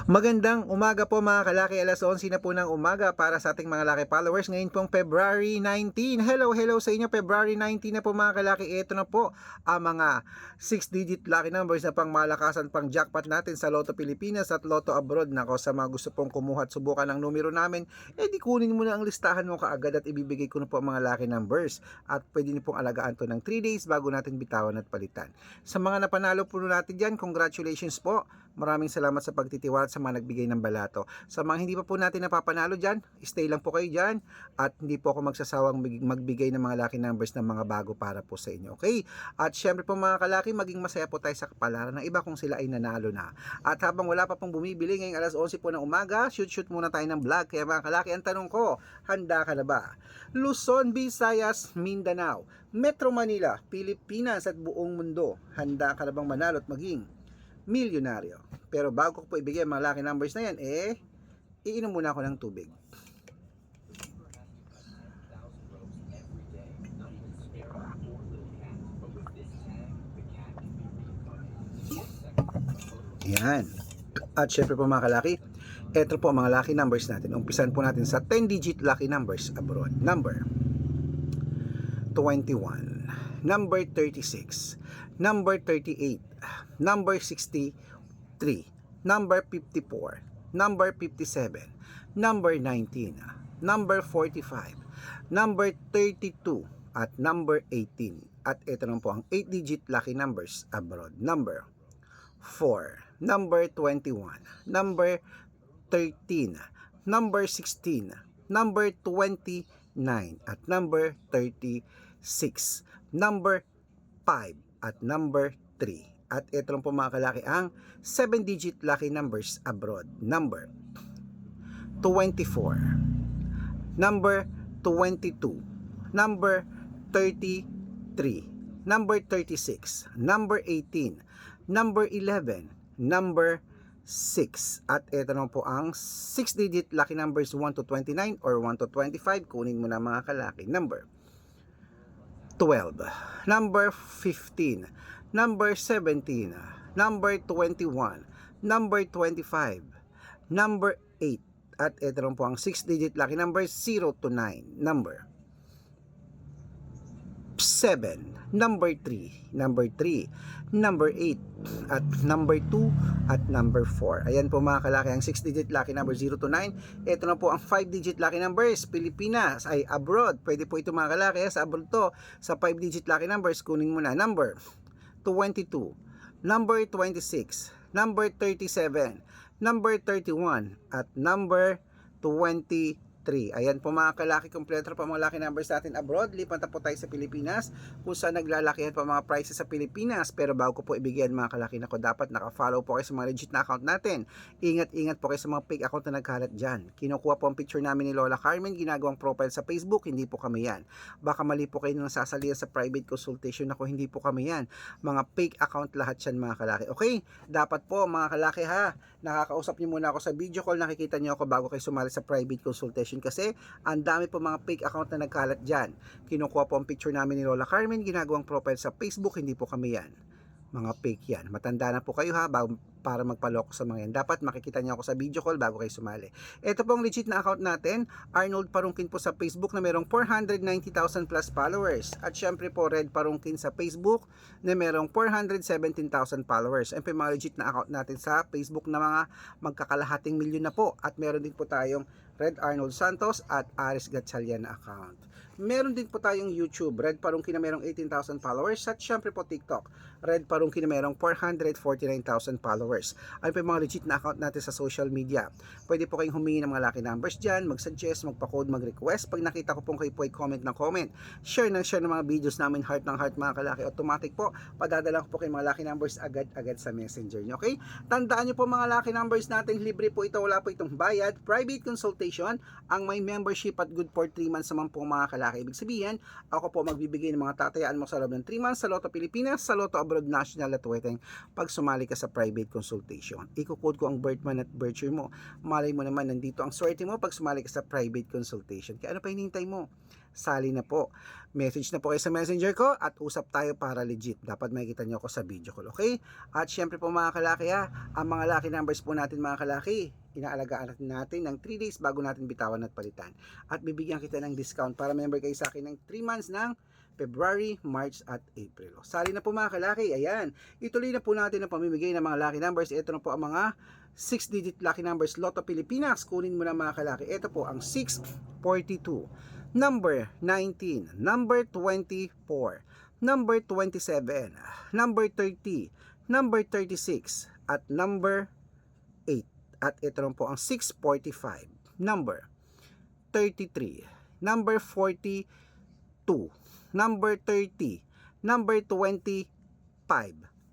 Magandang umaga po mga kalaki, alas 11 na po ng umaga para sa ating mga laki followers. Ngayon pong February 19. Hello sa inyo, February 19 na po mga kalaki. Ito na po ang mga 6-digit lucky numbers na pang malakasan pang jackpot natin sa Lotto Pilipinas at Lotto Abroad. Nako, sa mga gusto pong kumuha at subukan ng numero namin, di kunin mo na ang listahan mo kaagad at ibibigay ko na po ang mga lucky numbers. At pwede niyo pong alagaan to ng 3 days bago natin bitawan at palitan. Sa mga napanalo po natin dyan, congratulations po. Maraming salamat sa pagtitiwala sa mga nagbigay ng balato. Sa mga hindi pa po natin napapanalo dyan, stay lang po kayo dyan at hindi po ako magsasawang magbigay ng mga lucky numbers ng mga bago para po sa inyo. Okay? At syempre po mga kalaki, maging masaya po tayo sa kapalaran ng iba kung sila ay nanalo na. At habang wala pa pong bumibili, ngayong alas 11 po ng umaga, shoot muna tayo ng vlog. Kaya mga kalaki, ang tanong ko, handa ka na ba? Luzon, Visayas, Mindanao, Metro Manila, Pilipinas at buong mundo, handa ka na bang manalo at maging milyonaryo? Pero bago ko po ibigay ang mga lucky numbers na yan, iinom muna ako ng tubig. Yan. At syempre po mga kalaki, eto po ang mga lucky numbers natin. Umpisan po natin sa 10-digit lucky numbers abroad. Number 21, number 36, number 38, number 63, number 54, number 57, number 19, number 45, number 32, at number 18. At ito naman po ang 8-digit lucky numbers abroad. Number 4, number 21, number 13, number 16, number 29, at number 36, number 5, at number 3. At ito lang po mga kalaki ang 7-digit lucky numbers abroad. Number 24, number 22, number 33, number 36, number 18, number 11, number 6. At ito naman po ang 6-digit lucky numbers 1 to 29 or 1 to 25. Kunin mo na mga kalaki. Number 12, number 15, number 17, number 21, number 25, number 8. At ito naman po ang 6-digit lucky numbers 0 to 9. Number 7, number 3, number 3, number 8, at number 2, at number 4. Ayan po mga kalaki ang 6-digit lucky number 0 to 9. Ito na po ang 5-digit lucky numbers Pilipinas ay abroad. Pwede po ito mga kalaki sa abroad to. Sa 5-digit lucky numbers, kunin mo na number 22, number 26, number 37, number 31, at number 23. Ayan po mga kalaki, kompleto po mga lucky numbers natin abroad. Lipat na po tayo sa Pilipinas kung saan naglalakihan po mga prices sa Pilipinas. Pero bago ko po ibigyan mga kalaki, nako, dapat naka-follow po kayo sa mga legit na account natin. Ingat po kayo sa mga fake account na nagkalat dyan. Kinukuha po ang picture namin ni Lola Carmen, ginagawang profile sa Facebook, hindi po kami yan. Baka mali po kayo nang sasalihan sa private consultation, nako, hindi po kami yan. Mga fake account lahat yan mga kalaki. Okay? Dapat po mga kalaki ha, nakakausap niyo muna ako sa video call, nakikita niyo ako bago kayo sumali sa private consultation kasi ang dami po mga fake account na nagkalat dyan. Kinukuha po ang picture namin ni Lola Carmen, ginagawang profile sa Facebook, hindi po kami yan. Mga fake yan. Matanda na po kayo ha, para magpaloko sa mga yan. Dapat makikita niyo ako sa video call bago kayo sumali. Ito po ang legit na account natin, Arnold Parungkin po sa Facebook na merong 490,000 plus followers. At syempre po Red Parungkin sa Facebook na merong 417,000 followers. Ayun po yung mga legit na account natin sa Facebook na mga magkakalahating milyon na po. At meron din po tayong Red Arnold Santos at Aris Gatchalian na account. Meron din po tayong YouTube, Red Parungkin na merong 18,000 followers. At syempre po TikTok, Red Parungkin na merong 449,000 followers. Ayun po yung mga legit na account natin sa social media. Pwede po kayong humingi ng mga lucky numbers dyan, mag-suggest, magpa-code, mag-request. Pag nakita ko pong kayo po ay comment ng comment, share ng mga videos namin, heart ng heart mga kalaki, automatic po, padadala ko po kayo mga lucky numbers agad-agad sa messenger nyo. Okay? Tandaan nyo po mga lucky numbers natin, libre po ito, wala po itong bayad, private consultation, ang may membership at good for 3 months naman po mga kalaki. Ibig sabihin, ako po magbibigay ng mga tatayaan mo sa loob ng 3 months sa Lotto Pilipinas, sa Lotto Abroad National at Weteng pag sumali ka sa private consultation. Iko-code ko ang birth month at birth year mo. Malay mo naman nandito ang swerte mo pag sumali ka sa private consultation. Kaya ano pa hinihintay mo? sali na po. Message na po kayo sa messenger ko at usap tayo para legit. Dapat makikita nyo ako sa video call, okay? At syempre po mga kalaki ang mga lucky numbers po natin mga kalaki, inaalagaan natin ng 3 days bago natin bitawan at palitan. At bibigyan kita ng discount para member kayo sa akin ng 3 months ng February, March at April. Sali na po mga kalaki, ayan. Ituloy na po natin ang pamimigay ng mga lucky numbers. Ito na po ang mga 6-digit lucky numbers Lotto Pilipinas. Kunin mo na mga kalaki. Ito po ang 642. Number 19, number 24, number 27, number 30, number 36, at number 8. At ito rin po ang 645, number 33, number 42, number 30, number 25,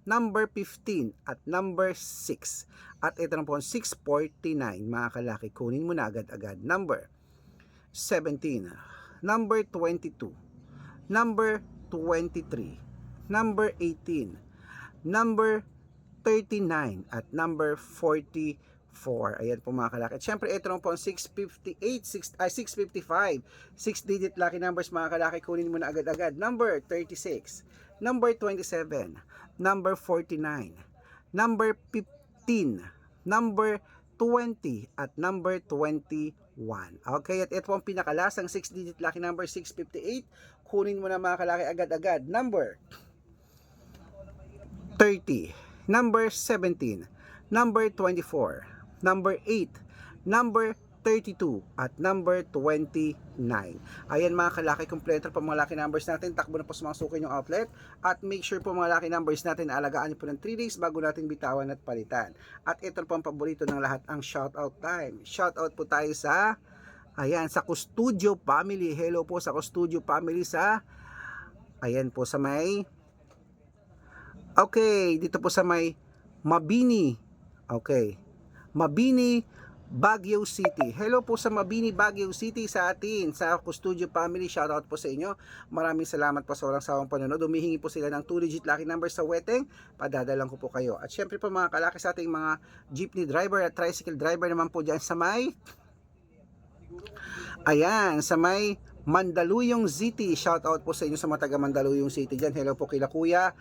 number 15, at number 6. At ito rin po ang 649, mga kalaki. Kunin mo na agad-agad. Number 17, number 22, number 23, number 18, number 39, at number 44. Ayan po mga kalaki. At syempre ito lang po ang 655, 6-digit lucky numbers mga kalaki. Kunin mo na agad-agad. Number 36, number 27, number 49, number 15, number 20, at number 21. Okay, at ito ang pinakalasang 6-digit lucky number, 658. Kunin mo na mga kalaki agad-agad. Number 30, number 17, number 24, number 8, number 32, at number 29. Ayan mga kalaki, kompleto po mga lucky numbers natin. Takbo na po sa mga suki yung outlet. At make sure po mga lucky numbers natin na alagaan nyo po ng 3 days bago natin bitawan at palitan. At ito po ang paborito ng lahat, ang shoutout time. Shoutout po tayo sa, ayan, sa Custodio family. Hello po sa Custodio family sa, ayan po sa may, okay, dito po sa may Mabini. Okay, Mabini, Baguio City. Hello po sa Mabini, Baguio City sa atin, sa Custodio family. Shoutout po sa inyo. Maraming salamat po sa walang sawang panonood. Humihingi po sila ng 2-digit lucky number sa Weteng. Padadalang ko po kayo. At syempre po mga kalaki sa ating mga jeepney driver at tricycle driver naman po dyan sa may, ayan, sa may Mandaluyong City. Shoutout po sa inyo sa mga taga Mandaluyong City dyan. Hello po kila Kuya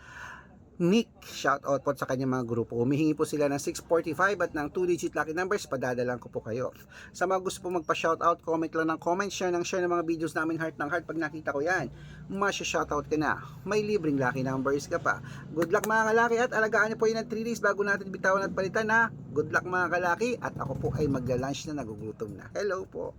Nick, shout out po sa kanyang mga grupo. Humihingi po sila ng 645 at ng 2-digit lucky numbers. Padadalan ko po kayo. Sa mga gusto po magpa-shout out, comment lang ng comment, share ng mga videos namin, heart ng heart. Pag nakita ko yan, masya-shout out ka na. May libreng lucky numbers ka pa. Good luck mga kalaki, at alagaan niyo po yun ng 3 days bago natin bitawan at palitan na. Good luck mga kalaki, at ako po ay magla-lunch na, nagugutom na. Hello po.